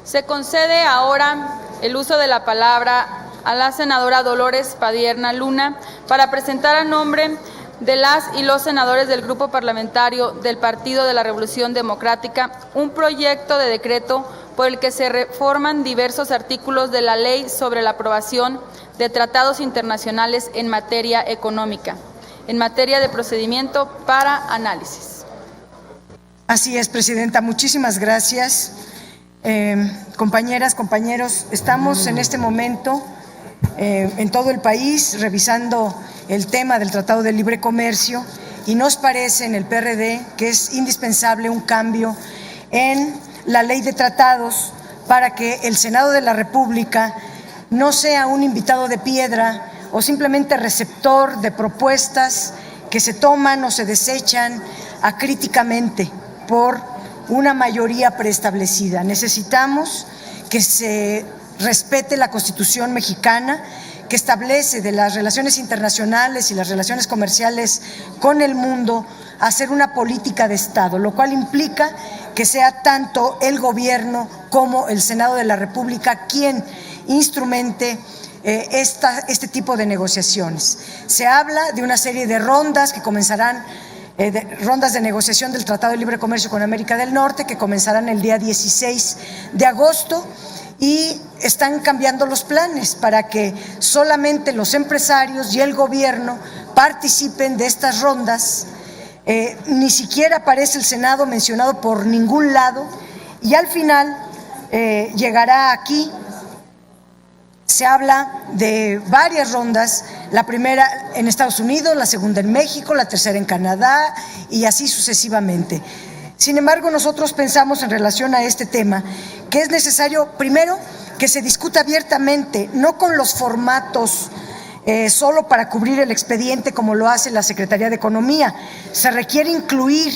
Se concede ahora el uso de la palabra a la senadora Dolores Padierna Luna para presentar a nombre de las y los senadores del Grupo Parlamentario del Partido de la Revolución Democrática un proyecto de decreto por el que se reforman diversos artículos de la Ley sobre la aprobación de tratados internacionales en materia económica, en materia de procedimiento para análisis. Así es, Presidenta. Muchísimas gracias. Compañeras, compañeros, estamos en este momento en todo el país revisando el tema del Tratado de Libre Comercio y nos parece en el PRD que es indispensable un cambio en la ley de tratados para que el Senado de la República no sea un invitado de piedra o simplemente receptor de propuestas que se toman o se desechan acríticamente por una mayoría preestablecida. Necesitamos que se respete la Constitución mexicana, que establece de las relaciones internacionales y las relaciones comerciales con el mundo hacer una política de Estado, lo cual implica que sea tanto el gobierno como el Senado de la República quien instrumente este tipo de negociaciones. Se habla de una serie de rondas que comenzarán, rondas de negociación del Tratado de Libre Comercio con América del Norte, que comenzarán el día 16 de agosto, y están cambiando los planes para que solamente los empresarios y el gobierno participen de estas rondas. Ni siquiera aparece el Senado mencionado por ningún lado y al final llegará aquí. Se habla de varias rondas, la primera en Estados Unidos, la segunda en México, la tercera en Canadá y así sucesivamente. Sin embargo, nosotros pensamos en relación a este tema que es necesario, primero, que se discuta abiertamente, no con los formatos solo para cubrir el expediente como lo hace la Secretaría de Economía. Se requiere incluir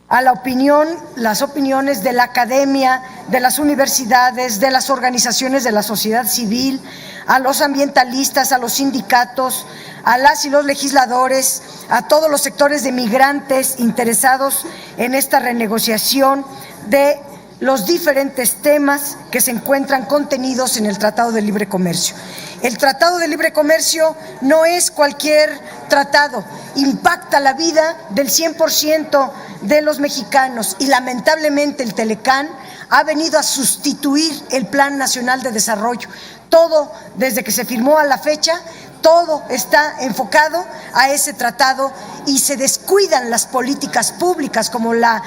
a la opinión, las opiniones de la academia, de las universidades, de las organizaciones de la sociedad civil, a los ambientalistas, a los sindicatos, a las y los legisladores, a todos los sectores de migrantes interesados en esta renegociación de los diferentes temas que se encuentran contenidos en el Tratado de Libre Comercio. El Tratado de Libre Comercio no es cualquier tratado, impacta la vida del 100% de los mexicanos y lamentablemente el Telecán ha venido a sustituir el Plan Nacional de Desarrollo. Todo, desde que se firmó a la fecha, todo está enfocado a ese tratado y se descuidan las políticas públicas como la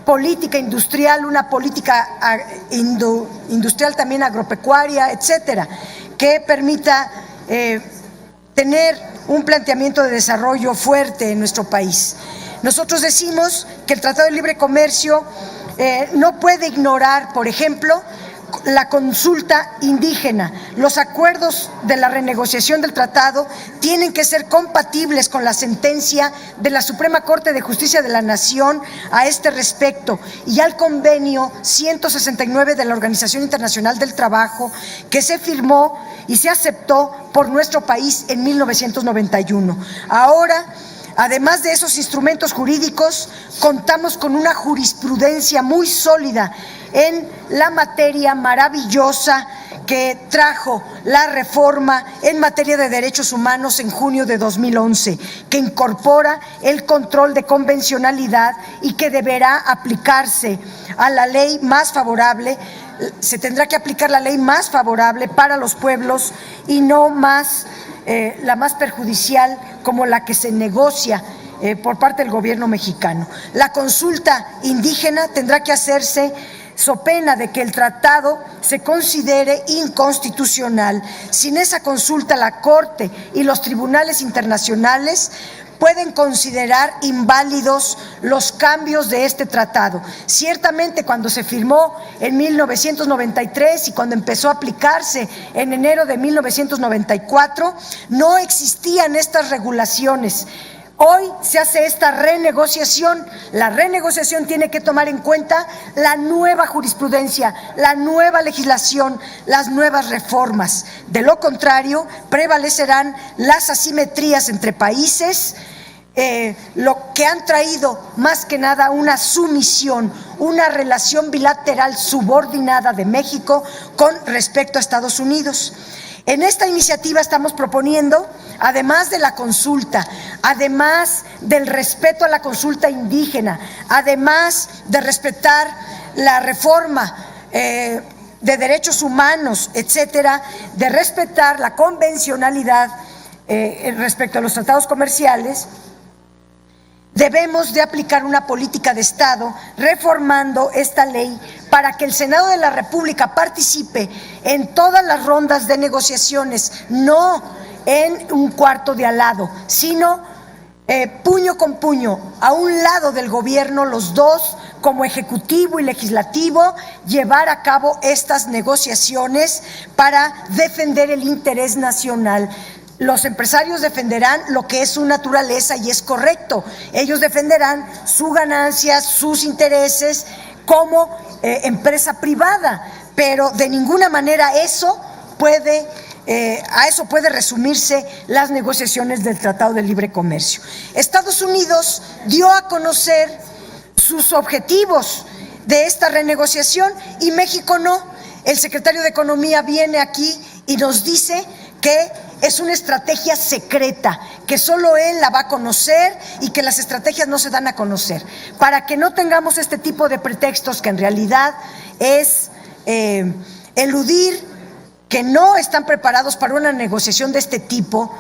política industrial, una política industrial también agropecuaria, etcétera, que permita tener un planteamiento de desarrollo fuerte en nuestro país. Nosotros decimos que el Tratado de Libre Comercio no puede ignorar, por ejemplo, la consulta indígena. Los acuerdos de la renegociación del tratado tienen que ser compatibles con la sentencia de la Suprema Corte de Justicia de la Nación a este respecto y al convenio 169 de la Organización Internacional del Trabajo que se firmó y se aceptó por nuestro país en 1991. Ahora, además de esos instrumentos jurídicos, contamos con una jurisprudencia muy sólida en la materia maravillosa que trajo la reforma en materia de derechos humanos en junio de 2011, que incorpora el control de convencionalidad y que deberá aplicarse a la ley más favorable. Se tendrá que aplicar la ley más favorable para los pueblos y no más la más perjudicial como la que se negocia por parte del gobierno mexicano. La consulta indígena tendrá que hacerse so pena de que el tratado se considere inconstitucional. Sin esa consulta, la Corte y los tribunales internacionales pueden considerar inválidos los cambios de este tratado. Ciertamente, cuando se firmó en 1993 y cuando empezó a aplicarse en enero de 1994, no existían estas regulaciones. Hoy se hace esta renegociación. La renegociación tiene que tomar en cuenta la nueva jurisprudencia, la nueva legislación, las nuevas reformas. De lo contrario, prevalecerán las asimetrías entre países lo que han traído más que nada una sumisión, una relación bilateral subordinada de México con respecto a Estados Unidos. En esta iniciativa estamos proponiendo, además de la consulta, además del respeto a la consulta indígena, además de respetar la reforma de derechos humanos, etcétera, de respetar la convencionalidad respecto a los tratados comerciales, debemos de aplicar una política de Estado reformando esta ley para que el Senado de la República participe en todas las rondas de negociaciones, no en un cuarto de al lado, sino puño con puño, a un lado del gobierno, los dos, como ejecutivo y legislativo, llevar a cabo estas negociaciones para defender el interés nacional. Los empresarios defenderán lo que es su naturaleza y es correcto. Ellos defenderán sus ganancias, sus intereses como empresa privada, pero de ninguna manera a eso puede resumirse las negociaciones del Tratado de Libre Comercio. Estados Unidos dio a conocer sus objetivos de esta renegociación y México no. El secretario de Economía viene aquí y nos dice que es una estrategia secreta, que solo él la va a conocer y que las estrategias no se dan a conocer, para que no tengamos este tipo de pretextos que en realidad es eludir que no están preparados para una negociación de este tipo.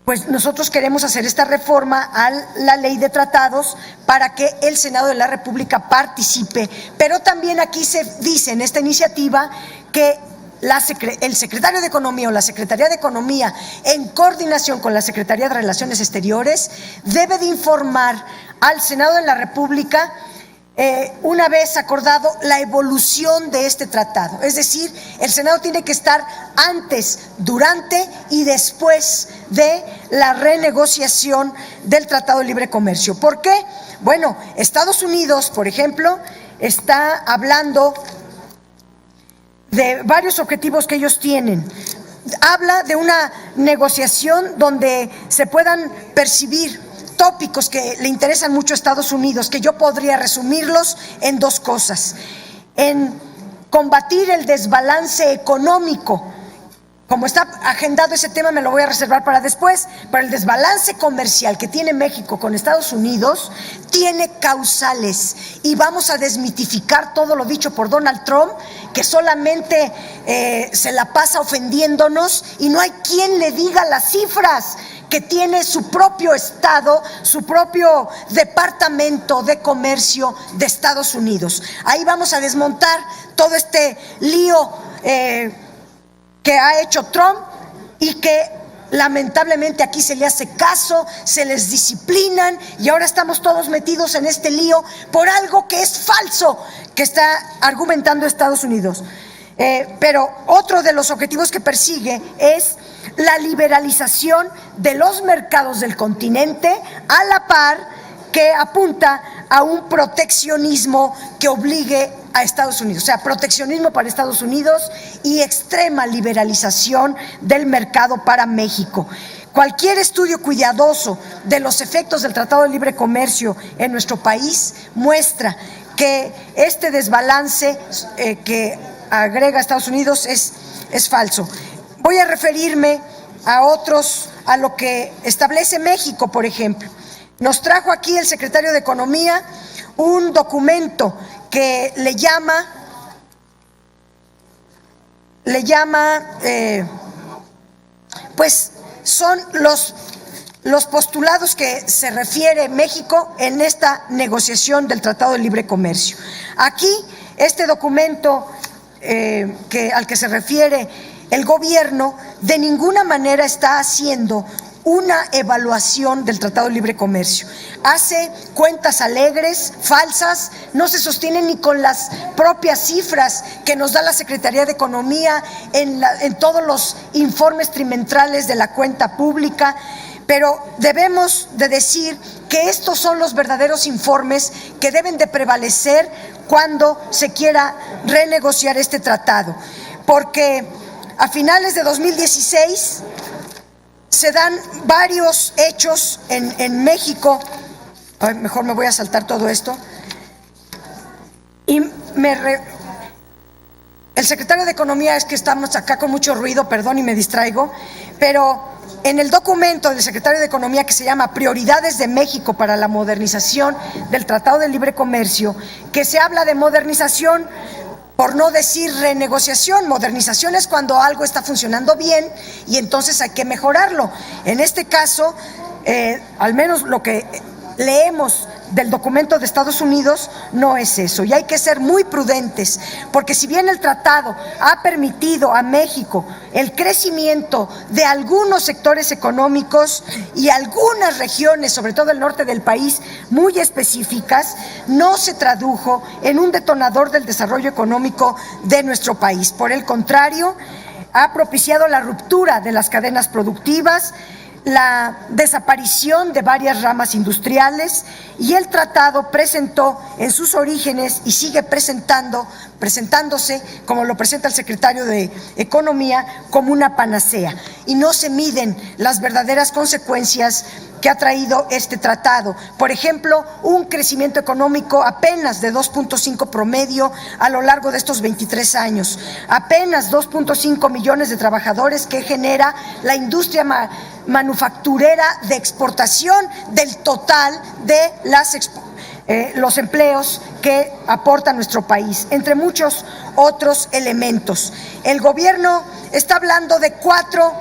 Pues nosotros queremos hacer esta reforma a la ley de tratados para que el Senado de la República participe, pero también aquí se dice en esta iniciativa que el secretario de Economía o la Secretaría de Economía, en coordinación con la Secretaría de Relaciones Exteriores, debe de informar al Senado de la República una vez acordado la evolución de este tratado. Es decir, el Senado tiene que estar antes, durante y después de la renegociación del Tratado de Libre Comercio. ¿Por qué? Bueno, Estados Unidos, por ejemplo, está hablando de varios objetivos que ellos tienen. Habla de una negociación donde se puedan percibir tópicos que le interesan mucho a Estados Unidos, que yo podría resumirlos en dos cosas: en combatir el desbalance económico. Como está agendado ese tema, me lo voy a reservar para después, pero el desbalance comercial que tiene México con Estados Unidos tiene causales y vamos a desmitificar todo lo dicho por Donald Trump, que solamente se la pasa ofendiéndonos y no hay quien le diga las cifras que tiene su propio estado, su propio departamento de comercio de Estados Unidos. Ahí vamos a desmontar todo este lío que ha hecho Trump y que lamentablemente aquí se le hace caso, se les disciplinan y ahora estamos todos metidos en este lío por algo que es falso que está argumentando Estados Unidos. Pero otro de los objetivos que persigue es la liberalización de los mercados del continente, a la par que apunta a un proteccionismo que obligue a Estados Unidos, o sea, proteccionismo para Estados Unidos y extrema liberalización del mercado para México. Cualquier estudio cuidadoso de los efectos del Tratado de Libre Comercio en nuestro país muestra que este desbalance que agrega Estados Unidos es falso. Voy a referirme a lo que establece México, por ejemplo. Nos trajo aquí el secretario de Economía un documento que le llama pues son los postulados que se refiere México en esta negociación del Tratado de Libre Comercio. Aquí, este documento al que se refiere el gobierno de ninguna manera está haciendo una evaluación del Tratado de Libre Comercio. Hace cuentas alegres, falsas, no se sostienen ni con las propias cifras que nos da la Secretaría de Economía en todos los informes trimestrales de la cuenta pública, pero debemos de decir que estos son los verdaderos informes que deben de prevalecer cuando se quiera renegociar este tratado, porque a finales de 2016 se dan varios hechos en México. Ay, mejor me voy a saltar todo esto. Y el secretario de Economía, es que estamos acá con mucho ruido, perdón, y me distraigo, pero en el documento del secretario de Economía, que se llama Prioridades de México para la modernización del Tratado de Libre Comercio, que se habla de modernización, por no decir renegociación. Modernización es cuando algo está funcionando bien y entonces hay que mejorarlo. En este caso, al menos lo que leemos del documento de Estados Unidos no es eso, y hay que ser muy prudentes, porque si bien el tratado ha permitido a México el crecimiento de algunos sectores económicos y algunas regiones, sobre todo el norte del país, muy específicas, no se tradujo en un detonador del desarrollo económico de nuestro país. Por el contrario, ha propiciado la ruptura de las cadenas productivas, la desaparición de varias ramas industriales, y el tratado presentó en sus orígenes y sigue presentándose, como lo presenta el secretario de Economía, como una panacea, y no se miden las verdaderas consecuencias que ha traído este tratado. Por ejemplo, un crecimiento económico apenas de 2.5 promedio a lo largo de estos 23 años, apenas 2.5 millones de trabajadores que genera la industria manufacturera de exportación del total de los empleos que aporta nuestro país, entre muchos otros elementos. El gobierno está hablando de 4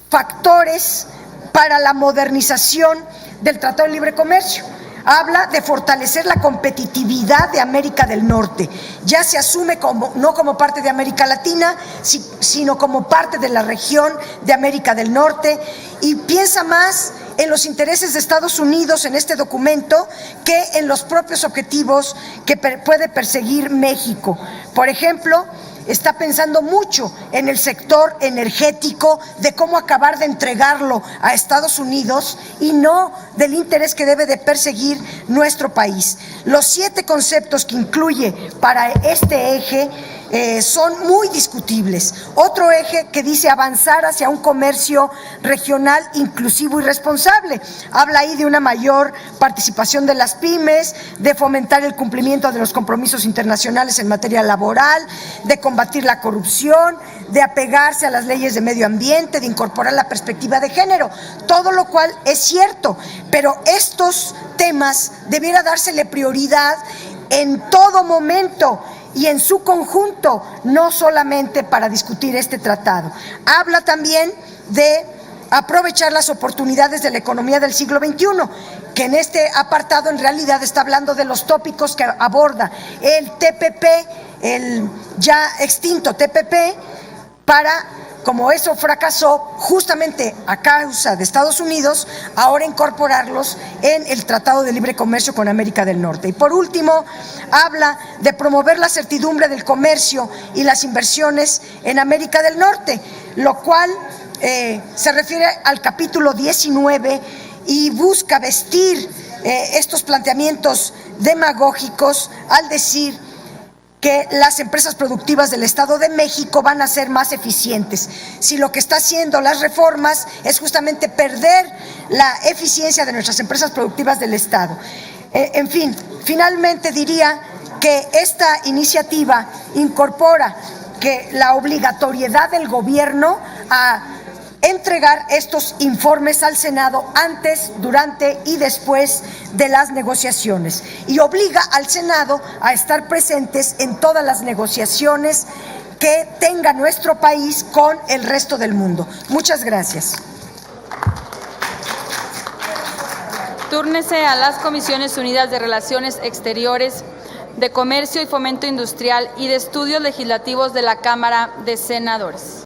factores para la modernización del Tratado de Libre Comercio. Habla de fortalecer la competitividad de América del Norte. Ya se asume no como parte de América Latina, sino como parte de la región de América del Norte, y piensa más en los intereses de Estados Unidos en este documento que en los propios objetivos que puede perseguir México. Por ejemplo, está pensando mucho en el sector energético, de cómo acabar de entregarlo a Estados Unidos y no del interés que debe de perseguir nuestro país. Los 7 conceptos que incluye para este eje son muy discutibles. Otro eje que dice avanzar hacia un comercio regional inclusivo y responsable. Habla ahí de una mayor participación de las pymes, de fomentar el cumplimiento de los compromisos internacionales en materia laboral, de combatir la corrupción, de apegarse a las leyes de medio ambiente, de incorporar la perspectiva de género, todo lo cual es cierto, pero estos temas debiera dársele prioridad en todo momento y en su conjunto, no solamente para discutir este tratado. Habla también de aprovechar las oportunidades de la economía del siglo XXI, que en este apartado en realidad está hablando de los tópicos que aborda el TPP, el ya extinto TPP, para, como eso fracasó justamente a causa de Estados Unidos, ahora incorporarlos en el Tratado de Libre Comercio con América del Norte. Y por último, habla de promover la certidumbre del comercio y las inversiones en América del Norte, lo cual se refiere al capítulo 19 y busca vestir estos planteamientos demagógicos al decir que las empresas productivas del Estado de México van a ser más eficientes, si lo que está haciendo las reformas es justamente perder la eficiencia de nuestras empresas productivas del Estado. En fin, finalmente diría que esta iniciativa incorpora que la obligatoriedad del gobierno a entregar estos informes al Senado antes, durante y después de las negociaciones, y obliga al Senado a estar presentes en todas las negociaciones que tenga nuestro país con el resto del mundo. Muchas gracias. Túrnese a las Comisiones Unidas de Relaciones Exteriores, de Comercio y Fomento Industrial y de Estudios Legislativos de la Cámara de Senadores.